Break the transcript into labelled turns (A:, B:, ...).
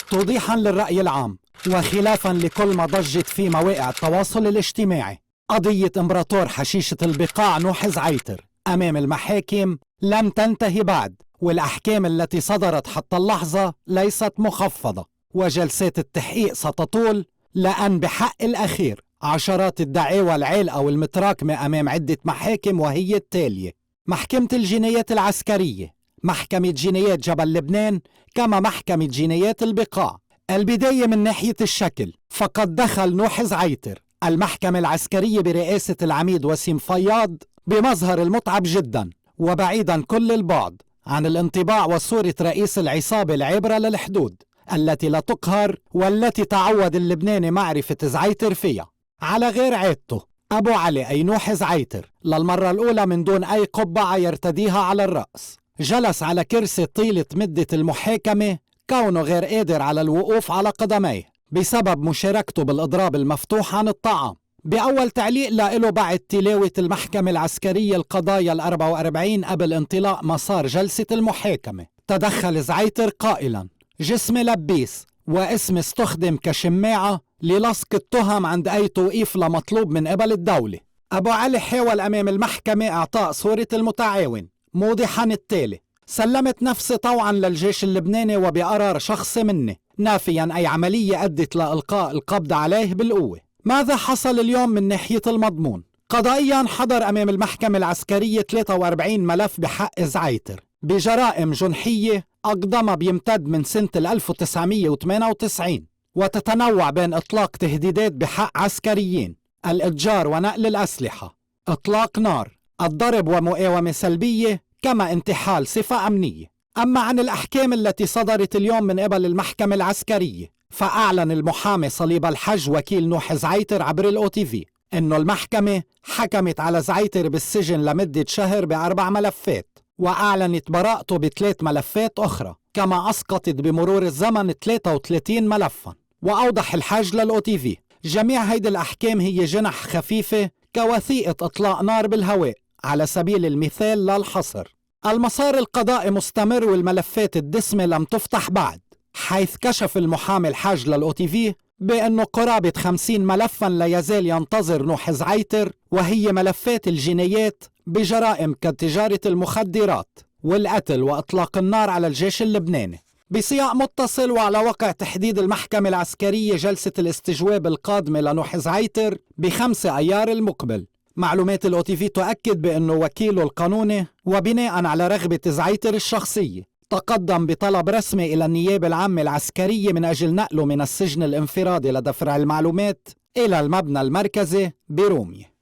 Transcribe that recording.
A: توضيحا للرأي العام وخلافا لكل ما ضجت في مواقع التواصل الاجتماعي، قضية امبراطور حشيشة البقاع نوح زعيتر أمام المحاكم لم تنتهي بعد، والأحكام التي صدرت حتى اللحظة ليست مخفضة، وجلسات التحقيق ستطول، لأن بحق الأخير عشرات الدعاوى العالقة والمتراكمة أمام عدة محاكم، وهي التالية: محكمة الجنايات العسكرية، محكمة جنايات جبل لبنان، كما محكمة جنايات البقاع. البداية من ناحية الشكل، فقد دخل نوح زعيتر المحكمة العسكرية برئاسة العميد وسيم فياض بمظهر المتعب جدا وبعيدا كل البعد عن الانطباع وصورة رئيس العصابة العابرة للحدود التي لا تقهر والتي تعود اللبناني معرفة زعيتر فيها. على غير عادته، أبو علي أي نوح زعيتر للمرة الأولى من دون أي قبعة يرتديها على الرأس جلس على كرسي طيلة مدة المحاكمة، كونه غير قادر على الوقوف على قدميه بسبب مشاركته بالإضراب المفتوح عن الطعام. بأول تعليق له بعد تلاوة المحكمة العسكرية القضايا 44 قبل انطلاق مسار جلسة المحاكمة، تدخل زعيتر قائلا: جسمي لبيس واسمي استخدم كشماعة للصق التهم عند أي توقيف لمطلوب من قبل الدولة. أبو علي حاول أمام المحكمة إعطاء صورة المتعاون موضحا التالي: سلمت نفسي طوعا للجيش اللبناني وبقرار شخصي مني، نافيا أي عملية أدت لإلقاء القبض عليه بالقوة. ماذا حصل اليوم من ناحية المضمون؟ قضائيا حضر أمام المحكمة العسكرية 43 ملف بحق زعيتر بجرائم جنحية أقدم بيمتد من سنة 1998، وتتنوع بين إطلاق تهديدات بحق عسكريين، الإتجار ونقل الأسلحة، إطلاق نار، الضرب ومقاومة سلبية، كما انتحال صفة أمنية. أما عن الأحكام التي صدرت اليوم من قبل المحكمة العسكرية، فأعلن المحامي صليب الحج وكيل نوح زعيتر عبر الOTV إنه المحكمة حكمت على زعيتر بالسجن لمدة شهر ب4 ملفات، وأعلنت براءته ب3 ملفات أخرى، كما أسقطت بمرور الزمن 33 ملفا. وأوضح الحاج للOTV: جميع هيدي الأحكام هي جنح خفيفة كوثيقة إطلاق نار بالهواء على سبيل المثال لا الحصر. المسار القضائي مستمر والملفات الدسمة لم تفتح بعد، حيث كشف المحامي الحاج للOTV بأنه قرابة 50 ملفا لا يزال ينتظر نوح زعيتر، وهي ملفات الجنايات بجرائم كتجارة المخدرات والقتل وإطلاق النار على الجيش اللبناني. بسياق متصل وعلى وقع تحديد المحكمة العسكرية جلسة الاستجواب القادمة لنوح زعيتر ب5 أيار المقبل. معلومات الOTV تؤكد بأنه وكيله القانوني وبناء على رغبة زعيتر الشخصية تقدم بطلب رسمي إلى النيابة العامة العسكرية من أجل نقله من السجن الانفرادي لدفع المعلومات إلى المبنى المركزي برومية.